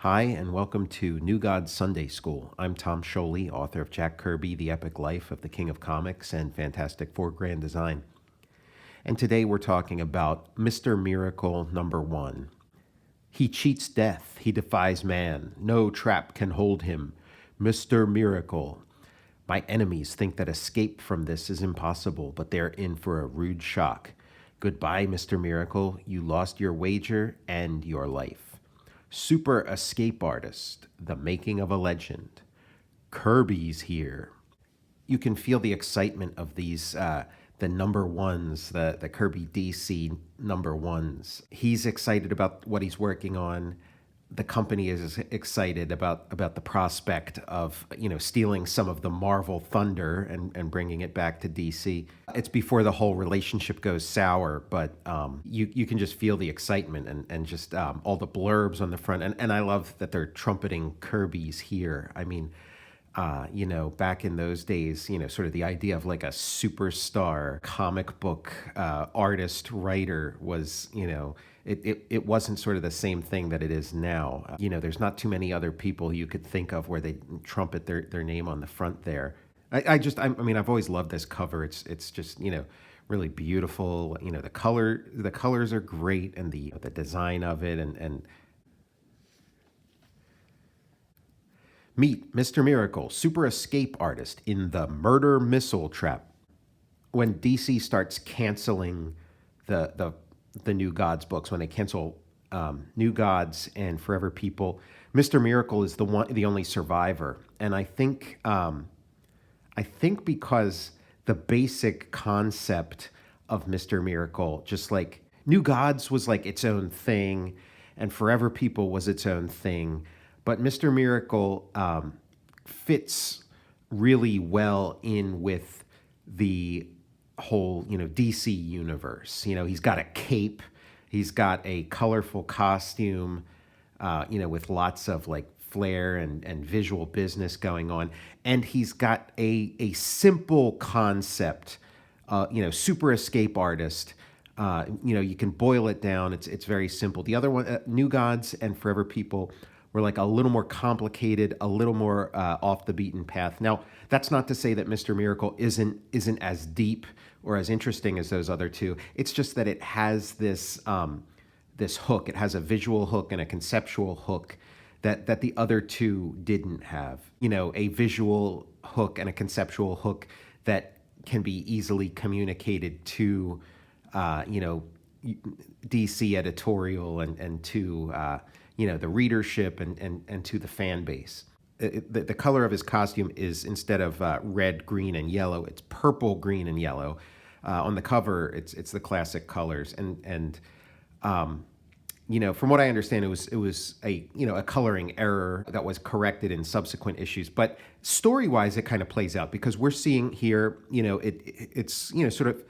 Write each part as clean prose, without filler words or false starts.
Hi, and welcome to New Gods Sunday School. I'm Tom Scioli, author of Jack Kirby, The Epic Life of the King of Comics, and Fantastic Four Grand Design. And today we're talking about Mr. Miracle #1. He cheats death, he defies man, no trap can hold him. Mr. Miracle. My enemies think that escape from this is impossible, but they're in for a rude shock. Goodbye, Mr. Miracle. You lost your wager and your life. Super escape artist, the making of a legend. Kirby's here. You can feel the excitement of these, the number ones, the Kirby DC number ones. He's excited about what he's working on. The company is excited about the prospect of, stealing some of the Marvel thunder and bringing it back to DC. It's before the whole relationship goes sour, but you can just feel the excitement and just all the blurbs on the front. And I love that they're trumpeting Kirby's here. I mean, back in those days, sort of the idea of like a superstar comic book artist, writer was, it wasn't sort of the same thing that it is now. There's not too many other people you could think of where they trumpet their name on the front there. I've always loved this cover. It's just, really beautiful. The colors are great, and the design of it and Meet Mr. Miracle, super escape artist in the murder missile trap. When DC starts canceling the New Gods books, when they cancel New Gods and Forever People, Mr. Miracle is the only survivor. And I think because the basic concept of Mr. Miracle, just like New Gods was like its own thing, and Forever People was its own thing. But Mr. Miracle fits really well in with the whole, DC universe. He's got a cape, he's got a colorful costume, with lots of like flair and visual business going on, and he's got a simple concept, super escape artist. You can boil it down. It's very simple. The other one, New Gods and Forever People, were like a little more complicated, a little more off the beaten path. Now, that's not to say that Mr. Miracle isn't as deep or as interesting as those other two. It's just that it has this this hook. It has a visual hook and a conceptual hook that the other two didn't have. A visual hook and a conceptual hook that can be easily communicated to, DC editorial and to the readership and to the fan base. The color of his costume is, instead of red, green, and yellow, it's purple, green, and yellow. On the cover, it's the classic colors. And from what I understand, it was a coloring error that was corrected in subsequent issues. But story-wise, it kind of plays out, because we're seeing here, it's sort of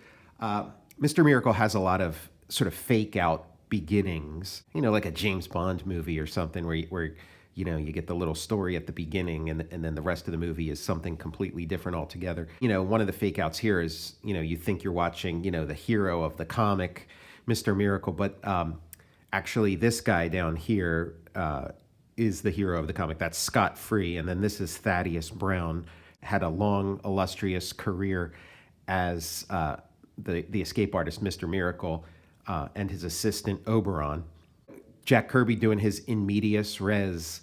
Mr. Miracle has a lot of sort of fake out beginnings, like a James Bond movie or something, where you get the little story at the beginning, and then the rest of the movie is something completely different altogether. One of the fake outs here is, you think you're watching, the hero of the comic, Mr. Miracle, but actually this guy down here is the hero of the comic. That's Scott Free, and then this is Thaddeus Brown, had a long, illustrious career as the escape artist, Mr. Miracle, and his assistant Oberon. Jack Kirby doing his in medias res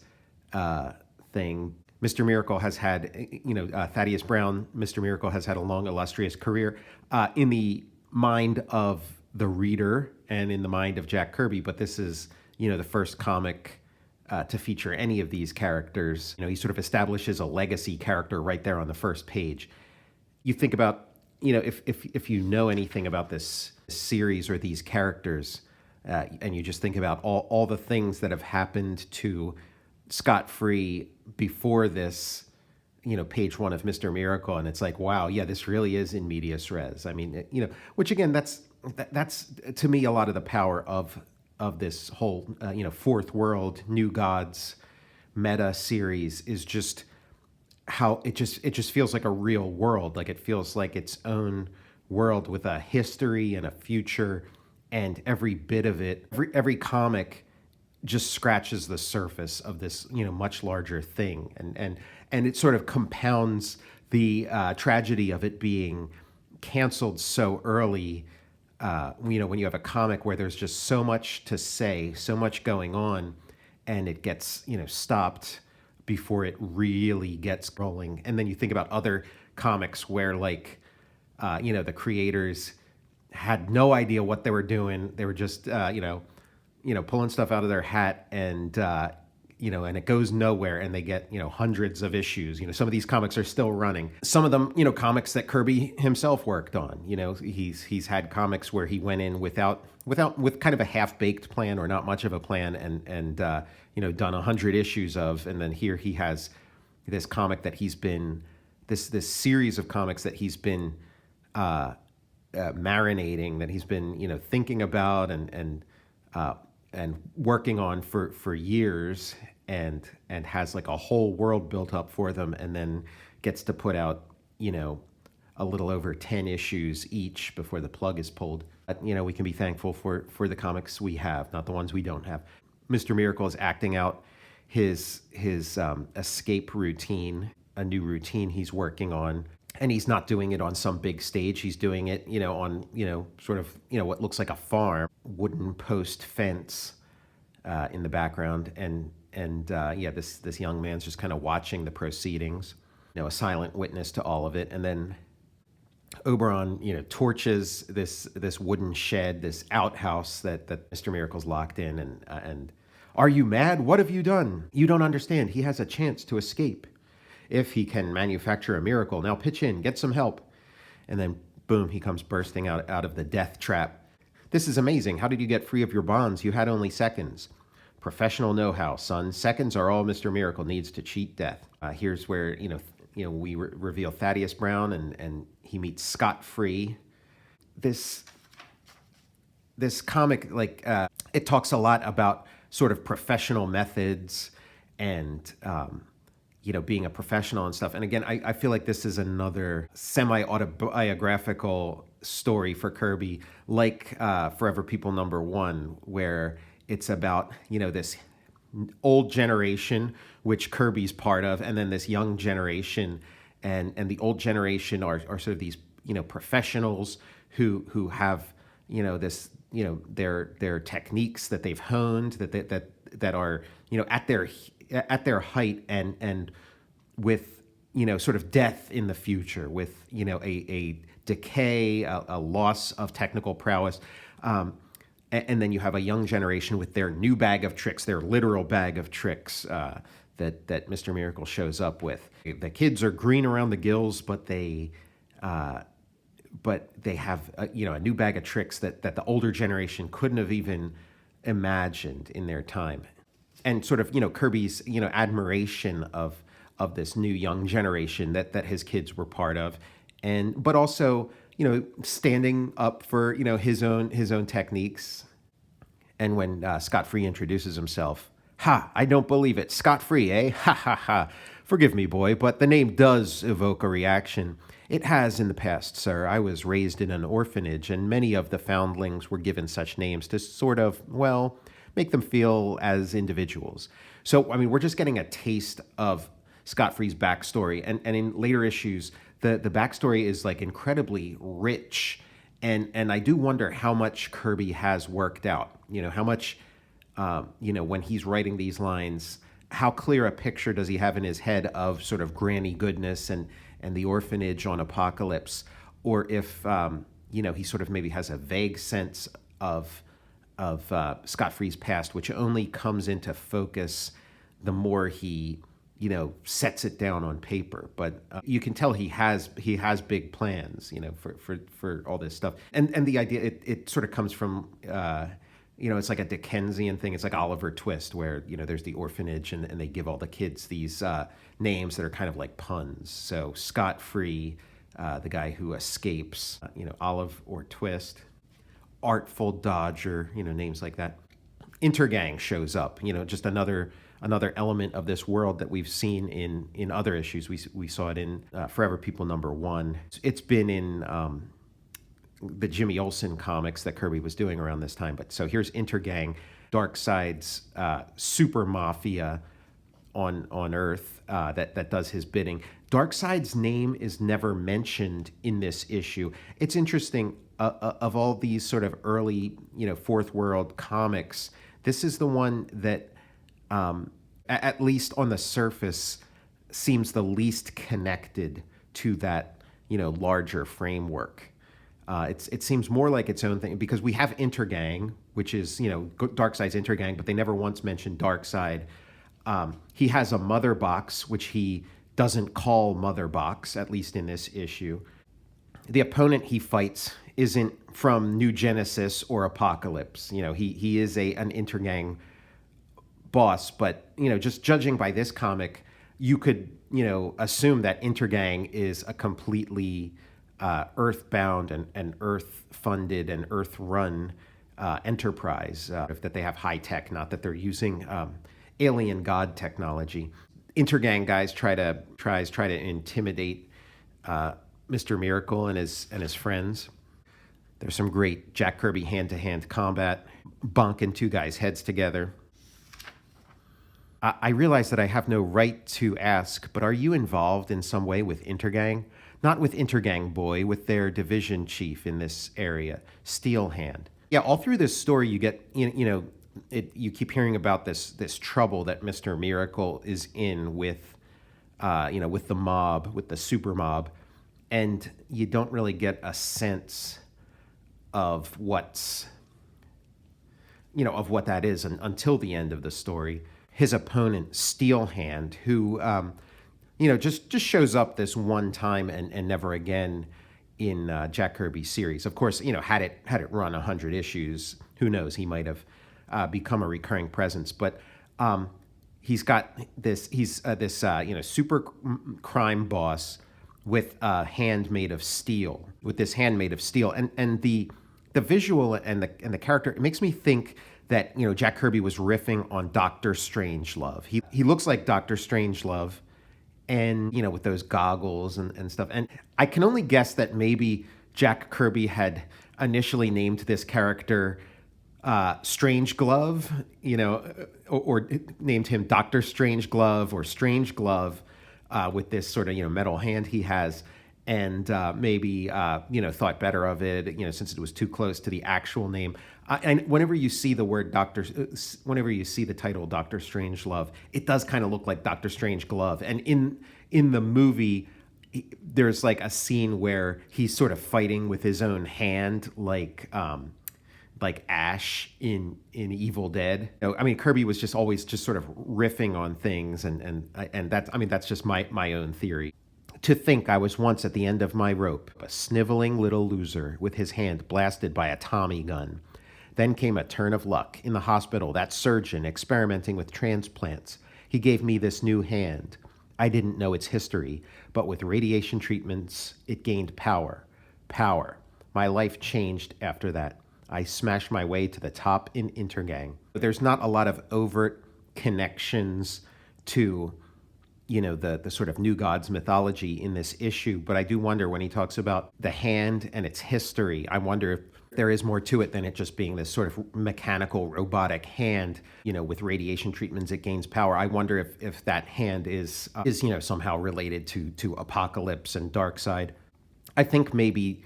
thing. Mr. Miracle has had, Thaddeus Brown, Mr. Miracle has had a long, illustrious career in the mind of the reader and in the mind of Jack Kirby. But this is, the first comic to feature any of these characters. He sort of establishes a legacy character right there on the first page. You think about, if you know anything about this series or these characters, and you just think about all the things that have happened to Scott Free before this, page one of Mr. Miracle, and it's like, wow, yeah, this really is in medias res. I mean, which again, that's to me a lot of the power of this whole, Fourth World New Gods meta series, is just how it just feels like a real world. Like, it feels like its own world with a history and a future, and every bit of it, every comic just scratches the surface of this, much larger thing, and it sort of compounds the tragedy of it being canceled so early. When you have a comic where there's just so much to say, so much going on, and it gets stopped before it really gets rolling. And then you think about other comics where the creators had no idea what they were doing. They were just pulling stuff out of their hat, and and it goes nowhere, and they get hundreds of issues. Some of these comics are still running. Some of them, comics that Kirby himself worked on. He's had comics where he went in with kind of a half-baked plan or not much of a plan, and done 100 issues of, and then here he has this comic that he's been this series of comics that he's been marinating, that he's been thinking about and working on for years, and has like a whole world built up for them, and then gets to put out a little over 10 issues each before the plug is pulled. But, we can be thankful for the comics we have, not the ones we don't have. Mr. Miracle is acting out his escape routine, a new routine he's working on. And he's not doing it on some big stage. He's doing it, on, sort of, what looks like a farm, wooden post fence in the background. This young man's just kind of watching the proceedings, a silent witness to all of it. And then Oberon, torches this wooden shed, this outhouse that Mr. Miracle's locked in. And are you mad? What have you done? You don't understand. He has a chance to escape if he can manufacture a miracle. Now pitch in, get some help. And then boom, he comes bursting out of the death trap. This is amazing. How did you get free of your bonds? You had only seconds. Professional know-how, son. Seconds are all Mr. Miracle needs to cheat death. Here's where we reveal Thaddeus Brown, and he meets Scott Free. This comic, it talks a lot about sort of professional methods and being a professional and stuff. And again, I feel like this is another semi-autobiographical story for Kirby, like Forever People #1, where it's about, this old generation, which Kirby's part of, and then this young generation. And the old generation are sort of these, professionals who have, this, their techniques that they've honed, that are, at their height, and with sort of death in the future, with a decay, a loss of technical prowess, and then you have a young generation with their new bag of tricks, their literal bag of tricks that Mr. Miracle shows up with. The kids are green around the gills, but they have a new bag of tricks that the older generation couldn't have even imagined in their time. And sort of, Kirby's, admiration of this new young generation that his kids were part of, but also, standing up for, his own techniques. And when Scott Free introduces himself, ha, I don't believe it. Scott Free, eh? Ha, ha, ha. Forgive me, boy, but the name does evoke a reaction. It has in the past, sir. I was raised in an orphanage, and many of the foundlings were given such names to sort of, well, make them feel as individuals. So, I mean, we're just getting a taste of Scott Free's backstory. And in later issues, the backstory is like incredibly rich. And I do wonder how much Kirby has worked out. How much, when he's writing these lines, how clear a picture does he have in his head of sort of granny goodness and the orphanage on Apocalypse? Or if, he sort of maybe has a vague sense of Scott Free's past, which only comes into focus the more he, sets it down on paper. But you can tell he has big plans, for all this stuff. And the idea, it sort of comes from, it's like a Dickensian thing. It's like Oliver Twist, where, there's the orphanage and they give all the kids these names that are kind of like puns. So Scott Free, the guy who escapes, Olive or Twist. Artful Dodger, names like that. Intergang shows up, just another element of this world that we've seen in other issues. We saw it in Forever People #1. It's been in the Jimmy Olsen comics that Kirby was doing around this time. But so here's Intergang, Darkseid's super mafia on Earth that does his bidding. Darkseid's name is never mentioned in this issue. It's interesting. Of all these sort of early, fourth world comics, this is the one that, at least on the surface, seems the least connected to that, larger framework. It seems more like its own thing because we have Intergang, which is, Darkseid's Intergang, but they never once mentioned Darkseid. He has a mother box, which he doesn't call Mother Box, at least in this issue. The opponent he fights isn't from New Genesis or Apocalypse. He is an Intergang boss, but just judging by this comic, you could assume that Intergang is a completely earthbound and earth-funded and earth-run enterprise. That they have high tech, not that they're using alien god technology. Intergang guys try to intimidate Mr. Miracle and his friends. There's some great Jack Kirby hand-to-hand combat, bonking two guys' heads together. I realize that I have no right to ask, but are you involved in some way with Intergang? Not with Intergang Boy, with their division chief in this area, Steelhand. Yeah, all through this story, you get you keep hearing about this trouble that Mr. Miracle is in with with the mob, with the super mob, and you don't really get a sense of what's of what that is until the end of the story. His opponent, Steelhand, who just shows up this one time and never again in Jack Kirby's series. Of course, had it run 100 issues, who knows? He might have become a recurring presence. But he's got this. He's this super crime boss with a hand made of steel. With this hand made of steel, and the visual and the character, it makes me think that Jack Kirby was riffing on Dr. Strangelove. He looks like Dr. Strangelove, and with those goggles and stuff. And I can only guess that maybe Jack Kirby had initially named this character Strange Glove, or named him Dr. Strangeglove or Strange Glove, with this sort of metal hand he has. And maybe thought better of it, since it was too close to the actual name. And whenever you see the word whenever you see the title Dr. Strangelove, it does kind of look like Dr. Strangeglove. And in the movie, there's like a scene where he's sort of fighting with his own hand, like Ash in Evil Dead. Kirby was just always just sort of riffing on things, and that's just my own theory. To think I was once at the end of my rope, a sniveling little loser with his hand blasted by a Tommy gun. Then came a turn of luck. In the hospital, that surgeon experimenting with transplants. He gave me this new hand. I didn't know its history, but with radiation treatments, it gained power. Power. My life changed after that. I smashed my way to the top in Intergang. But there's not a lot of overt connections to the sort of New Gods mythology in this issue, but I do wonder when he talks about the hand and its history, I wonder if there is more to it than it just being this sort of mechanical, robotic hand, with radiation treatments, it gains power. I wonder if that hand is somehow related to Apocalypse and Darkseid. I think maybe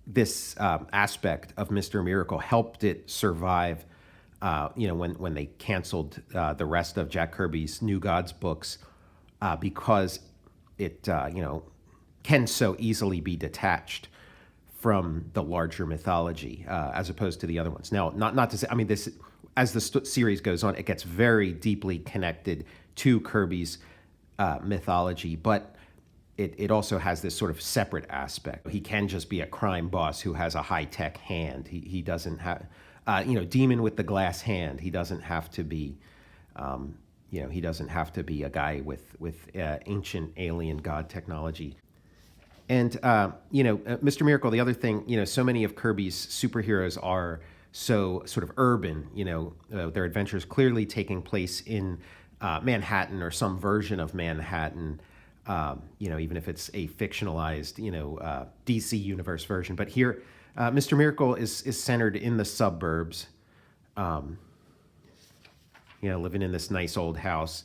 this aspect of Mr. Miracle helped it survive, when they canceled the rest of Jack Kirby's New Gods books, because it, can so easily be detached from the larger mythology, as opposed to the other ones. Now, not to say, this, as the series goes on, it gets very deeply connected to Kirby's mythology, but it also has this sort of separate aspect. He can just be a crime boss who has a high-tech hand. He doesn't have, demon with the glass hand. He doesn't have to be... he doesn't have to be a guy with ancient alien god technology. And, Mr. Miracle, the other thing, so many of Kirby's superheroes are so sort of urban, their adventures clearly taking place in Manhattan or some version of Manhattan, even if it's a fictionalized, DC universe version. But here, Mr. Miracle is centered in the suburbs, living in this nice old house.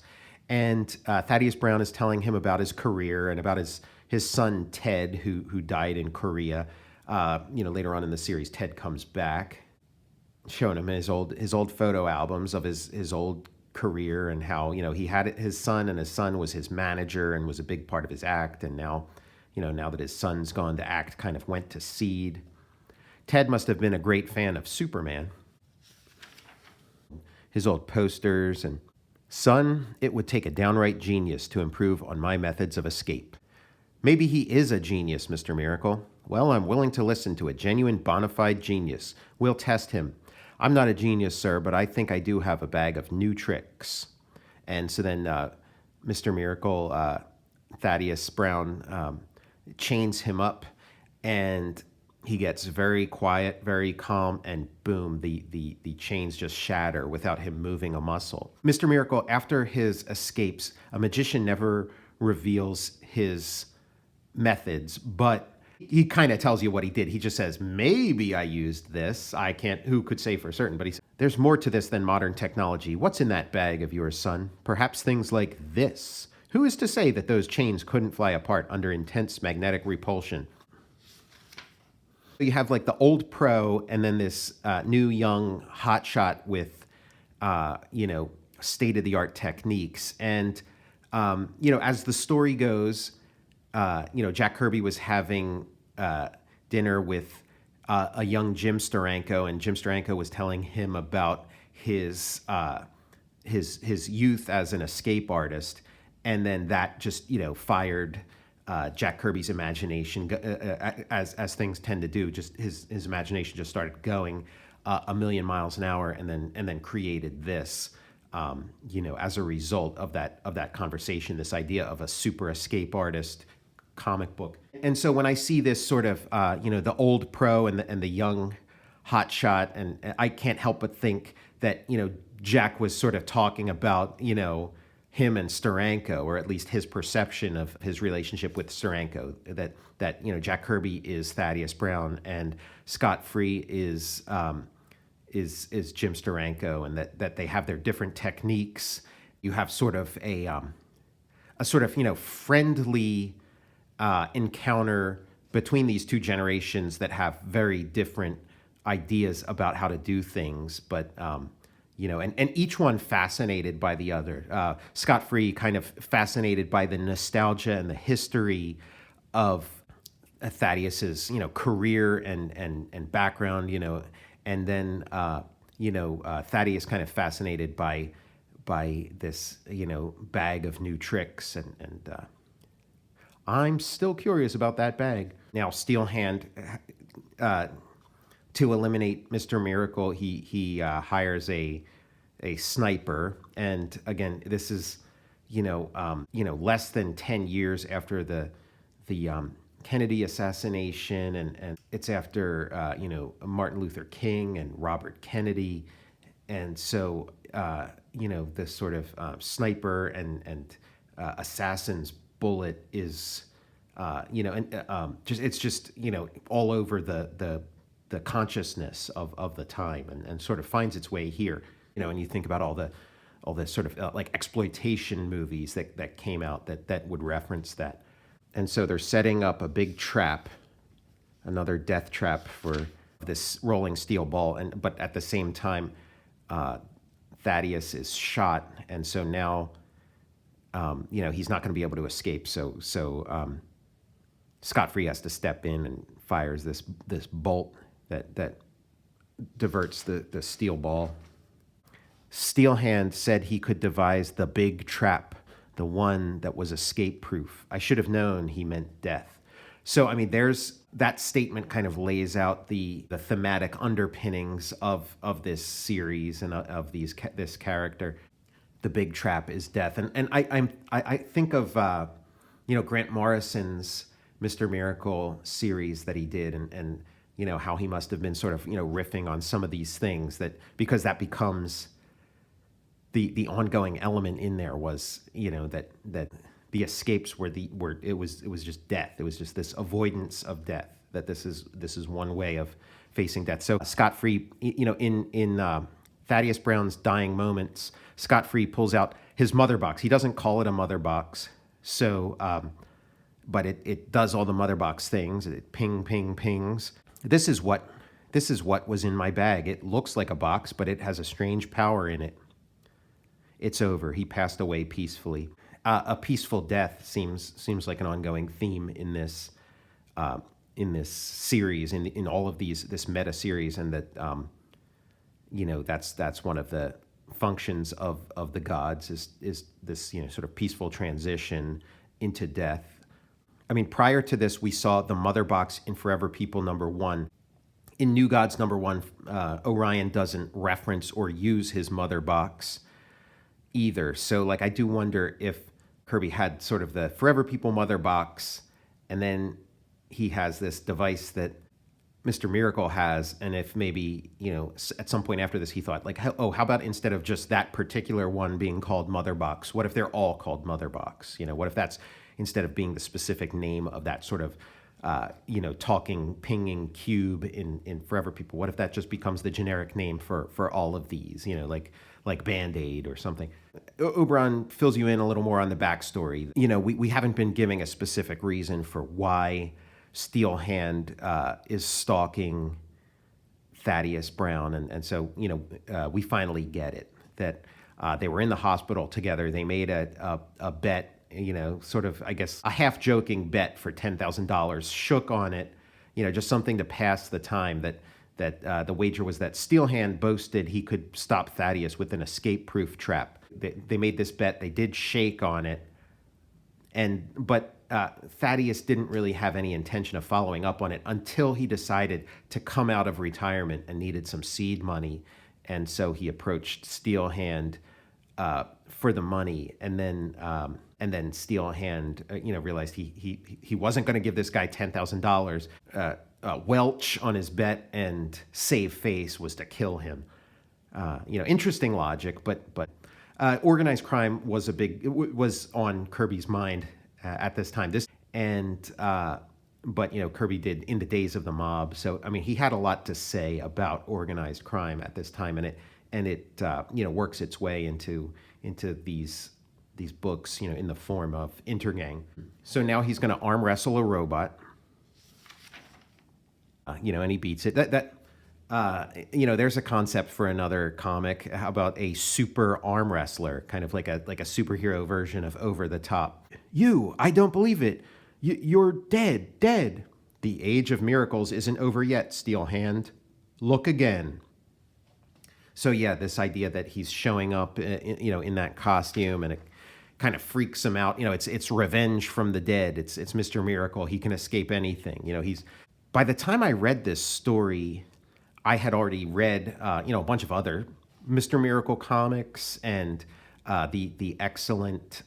And Thaddeus Brown is telling him about his career and about his son Ted, who died in Korea. Later on in the series, Ted comes back, showing him his old photo albums of his old career and how he had his son, and his son was his manager and was a big part of his act. And now that his son's gone, the act kind of went to seed. Ted must have been a great fan of Superman. His old posters and, "Son, it would take a downright genius to improve on my methods of escape." Maybe he is a genius, Mr. Miracle. Well, I'm willing to listen to a genuine bona fide genius. We'll test him. I'm not a genius, sir, but I think I do have a bag of new tricks. And so then Mr. Miracle, Thaddeus Brown, chains him up, and he gets very quiet, very calm, and boom, the chains just shatter without him moving a muscle. Mr. Miracle, after his escapes, a magician never reveals his methods, but he kind of tells you what he did. He just says, maybe I used this. I can't, who could say for certain, but he says, there's more to this than modern technology. What's in that bag of yours, son? Perhaps things like this. Who is to say that those chains couldn't fly apart under intense magnetic repulsion? You have like the old pro and then this new young hotshot with, state-of-the-art techniques. And, as the story goes, Jack Kirby was having dinner with a young Jim Steranko, and Jim Steranko was telling him about his youth as an escape artist. And then that just, fired Jack Kirby's imagination, as things tend to do. Just his imagination just started going a million miles an hour, and then created this, as a result of that conversation, this idea of a super escape artist comic book. And so when I see this sort of, the old pro and the young hotshot, and I can't help but think that Jack was sort of talking about him and Steranko, or at least his perception of his relationship with Steranko, that Jack Kirby is Thaddeus Brown and Scott Free is Jim Steranko, and that they have their different techniques. You have sort of a sort of friendly encounter between these two generations that have very different ideas about how to do things, but and each one fascinated by the other. Scott Free kind of fascinated by the nostalgia and the history of Thaddeus's, career and background, and then Thaddeus kind of fascinated by this, bag of new tricks, and I'm still curious about that bag. Now, Steel Hand, to eliminate Mr. Miracle, he hires a sniper, and again, this is less than 10 years after the Kennedy assassination, and it's after Martin Luther King and Robert Kennedy, and so this sort of sniper and assassin's bullet is it's just all over the consciousness of the time, and sort of finds its way here. And you think about all the sort of like exploitation movies that came out that would reference that. And so they're setting up a big trap, another death trap for this rolling steel ball, but at the same time, Thaddeus is shot, and so now he's not going to be able to escape. So Scott Free has to step in and fires this bolt that diverts the steel ball. Steel Hand said he could devise the big trap, the one that was escape-proof. I should have known he meant death. So, I mean, there's that statement kind of lays out the thematic underpinnings of this series and of this character. The big trap is death, and I think of Grant Morrison's Mr. Miracle series that he did, and how he must have been sort of riffing on some of these things, because that becomes the ongoing element in there was that the escapes were it was just death. It was just this avoidance of death. that this is one way of facing death. So scot-free, in Thaddeus Brown's dying moments, scot-free pulls out his mother box. He doesn't call it a mother box, so but it does all the mother box things. It ping, ping, pings. This is what was in my bag. It looks like a box, but it has a strange power in it. It's over. He passed away peacefully. A peaceful death seems like an ongoing theme in this series, in all of this meta series, and that that's one of the functions of the gods is this sort of peaceful transition into death. I mean, prior to this, we saw the mother box in Forever People #1. In New Gods #1, Orion doesn't reference or use his mother box either. So, I do wonder if Kirby had sort of the Forever People mother box, and then he has this device that Mr. Miracle has, and if maybe, at some point after this, he thought, how about instead of just that particular one being called mother box, what if they're all called mother box? What if that's, instead of being the specific name of that sort of talking, pinging cube in Forever People, what if that just becomes the generic name for all of these, like Band-Aid or something? Oberon fills you in a little more on the backstory. We haven't been giving a specific reason for why Steel Hand is stalking Thaddeus Brown. And so, we finally get it, that they were in the hospital together. They made a bet, sort of, I guess, a half-joking bet for $10,000, shook on it, just something to pass the time, that the wager was that Steel Hand boasted he could stop Thaddeus with an escape-proof trap. They made this bet. They did shake on it, but Thaddeus didn't really have any intention of following up on it until he decided to come out of retirement and needed some seed money, and so he approached Steel Hand for the money, and then Steel Hand, realized he wasn't going to give this guy $10,000. Welch on his bet, and save face was to kill him. Interesting logic, but organized crime was on Kirby's mind at this time. But Kirby did In the Days of the Mob, so I mean he had a lot to say about organized crime at this time, and it works its way into these books, in the form of Intergang. So now he's going to arm wrestle a robot, and he beats it. There's a concept for another comic. How about a super arm wrestler, kind of like a superhero version of Over the Top? I don't believe it. You're dead. The age of miracles isn't over yet, Steel Hand. Look again. So yeah, this idea that he's showing up, in that costume, and it kind of freaks him out. It's revenge from the dead. It's Mr. Miracle. He can escape anything. By the time I read this story, I had already read, a bunch of other Mr. Miracle comics, and the excellent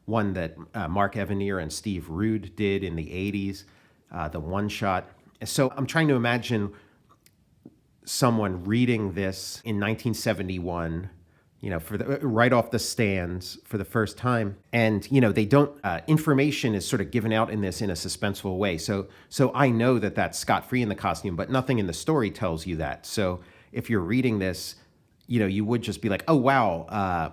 one that Mark Evanier and Steve Rude did in the 80s, the one-shot. So I'm trying to imagine someone reading this in 1971, right off the stands for the first time. And, they don't, information is sort of given out in this in a suspenseful way. So I know that that's scot-free in the costume, but nothing in the story tells you that. So if you're reading this, you would just be like, oh, wow,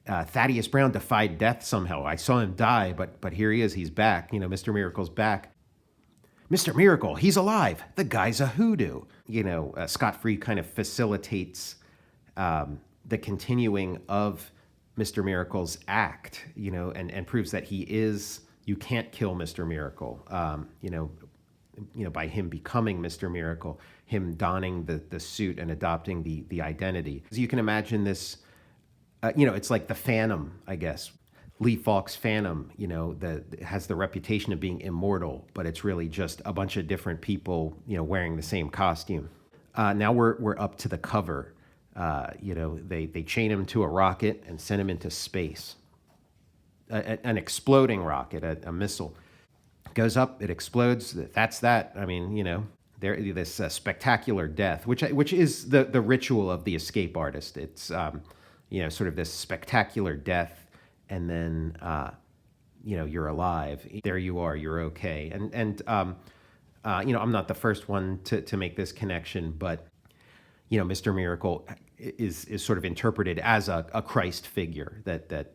Thaddeus Brown defied death somehow. I saw him die, but here he is. He's back. Mr. Miracle's back. Mr. Miracle, he's alive. The guy's a hoodoo. Scot-free kind of facilitates the continuing of Mr. Miracle's act, and proves that you can't kill Mr. Miracle, by him becoming Mr. Miracle, him donning the suit and adopting the identity. So you can imagine this, it's like the Phantom, I guess. Lee Falk's Phantom, that has the reputation of being immortal, but it's really just a bunch of different people, wearing the same costume. Now we're up to the cover. They chain him to a rocket and send him into space. An exploding rocket, a missile. Goes up, it explodes. That's that. I mean, this spectacular death, which is the ritual of the escape artist. It's sort of this spectacular death, and then you're alive. There you are. You're okay. And I'm not the first one to make this connection, but Mr. Miracle is sort of interpreted as a Christ figure that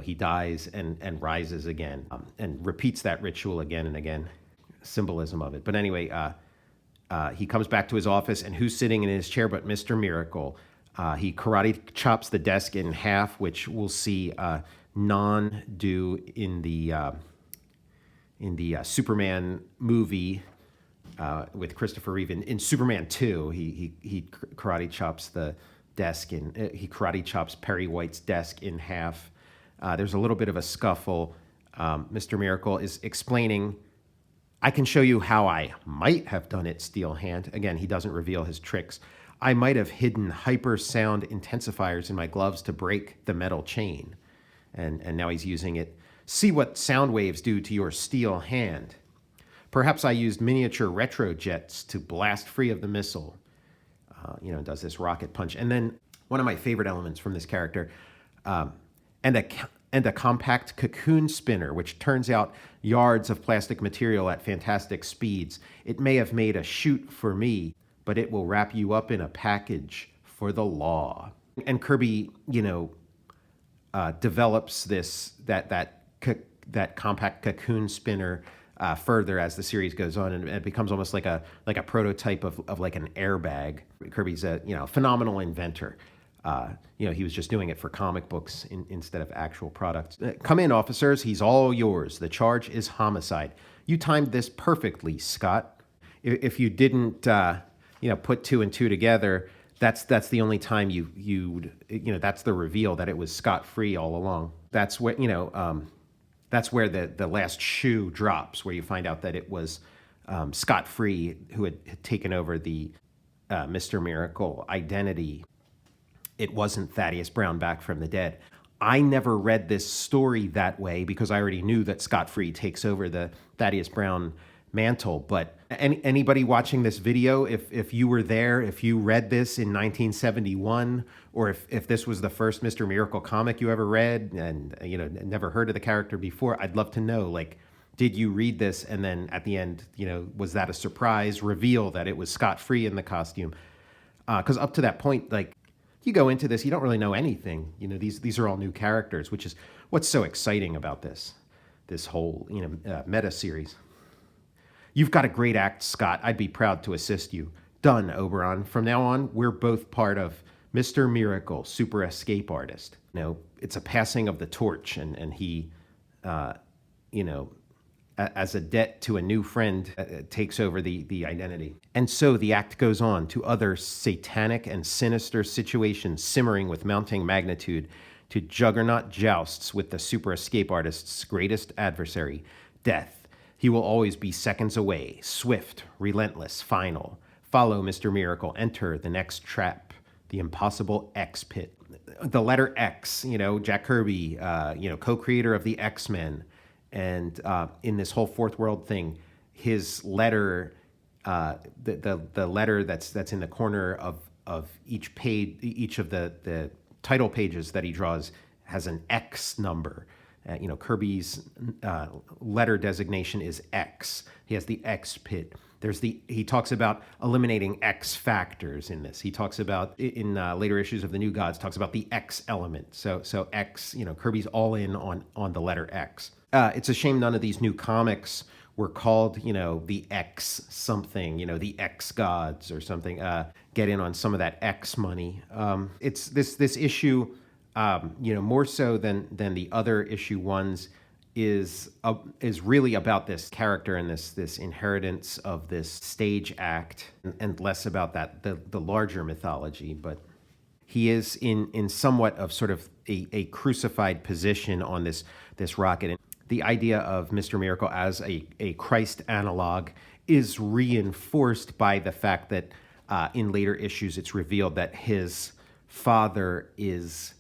he dies and rises again, and repeats that ritual again and again, symbolism of it. But anyway, he comes back to his office, and who's sitting in his chair but Mr. Miracle? He karate chops the desk in half, which we'll see Non do in the Superman movie with Christopher Reeve. In Superman 2, he karate chops the desk he karate chops Perry White's desk in half. There's a little bit of a scuffle. Mr. Miracle is explaining, I can show you how I might have done it, Steel Hand. Again, he doesn't reveal his tricks. I might have hidden hyper sound intensifiers in my gloves to break the metal chain. And now he's using it. See what sound waves do to your steel hand. Perhaps I used miniature retrojets to blast free of the missile. Does this rocket punch. And then one of my favorite elements from this character, and a compact cocoon spinner, which turns out yards of plastic material at fantastic speeds. It may have made a chute for me, but it will wrap you up in a package for the law. And Kirby, develops that compact cocoon spinner further as the series goes on, and it becomes almost like a prototype of like an airbag. Kirby's a phenomenal inventor. He was just doing it for comic books instead of actual products. Come in, officers. He's all yours. The charge is homicide. You timed this perfectly, Scott. If you didn't, put two and two together, that's the only time that's the reveal that it was scot-free all along. That's what that's where the last shoe drops, where you find out that it was scot-free who had taken over the Mr. Miracle identity. It wasn't Thaddeus Brown back from the dead. I never read this story that way because I already knew that scot-free takes over the Thaddeus Brown mantle. But anybody watching this video, if you were there, if you read this in 1971, or if this was the first Mr. Miracle comic you ever read and never heard of the character before, I'd love to know, did you read this and then at the end, was that a surprise reveal that it was scot-free in the costume? Because up to that point, you go into this, you don't really know anything. These are all new characters, which is what's so exciting about this whole meta series. You've got a great act, Scott. I'd be proud to assist you. Done, Oberon. From now on, we're both part of Mr. Miracle, Super Escape Artist. It's a passing of the torch, and he, as a debt to a new friend, takes over the identity. And so the act goes on to other satanic and sinister situations simmering with mounting magnitude, to juggernaut jousts with the Super Escape Artist's greatest adversary, death. He will always be seconds away, swift, relentless, final. Follow Mr. Miracle, enter the next trap, the impossible X pit. The letter X, Jack Kirby, co-creator of the X-Men. And in this whole fourth world thing, his letter, the letter that's in the corner of each page, each of the title pages that he draws has an X number. Kirby's letter designation is X. He has the X pit. He talks about eliminating X factors in this. He talks about, in later issues of the New Gods, talks about the X element. So X, Kirby's all in on the letter X. It's a shame none of these new comics were called, the X something, the X gods or something. Get in on some of that X money. It's this issue. More so than the other issue ones, is really about this character and this inheritance of this stage act, and less about the larger mythology. But he is in somewhat of sort of a crucified position on this rocket. And the idea of Mr. Miracle as a Christ analog is reinforced by the fact that in later issues it's revealed that his father is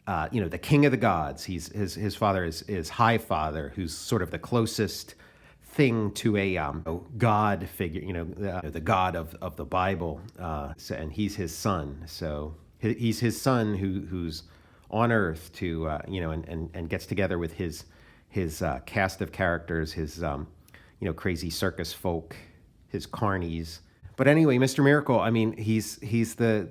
the king of the gods. His father is High Father, who's sort of the closest thing to a God figure, the God of the Bible. And he's his son. So he's his son who's on Earth to and gets together with his cast of characters, his crazy circus folk, his carnies. But anyway, Mr. Miracle, I mean, he's the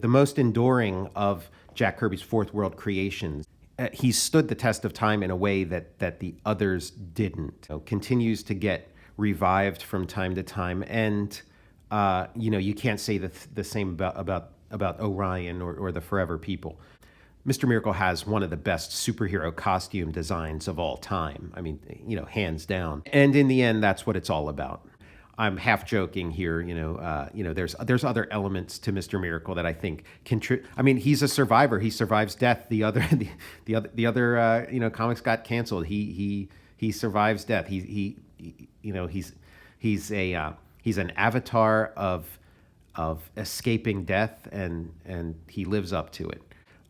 most enduring of Jack Kirby's Fourth World creations. He's stood the test of time in a way that the others didn't. Continues to get revived from time to time, and you can't say the same about Orion or the Forever People. Mr. Miracle has one of the best superhero costume designs of all time. I mean, hands down. And in the end, that's what it's all about. I'm half joking here, there's other elements to Mr. Miracle that I think I mean, he's a survivor. He survives death. The other comics got canceled. He survives death. He's an avatar of escaping death, and he lives up to it.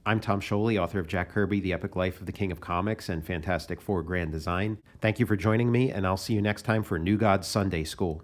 I'm Tom Scioli, author of Jack Kirby, The Epic Life of the King of Comics, and Fantastic Four Grand Design. Thank you for joining me, and I'll see you next time for New Gods Sunday School.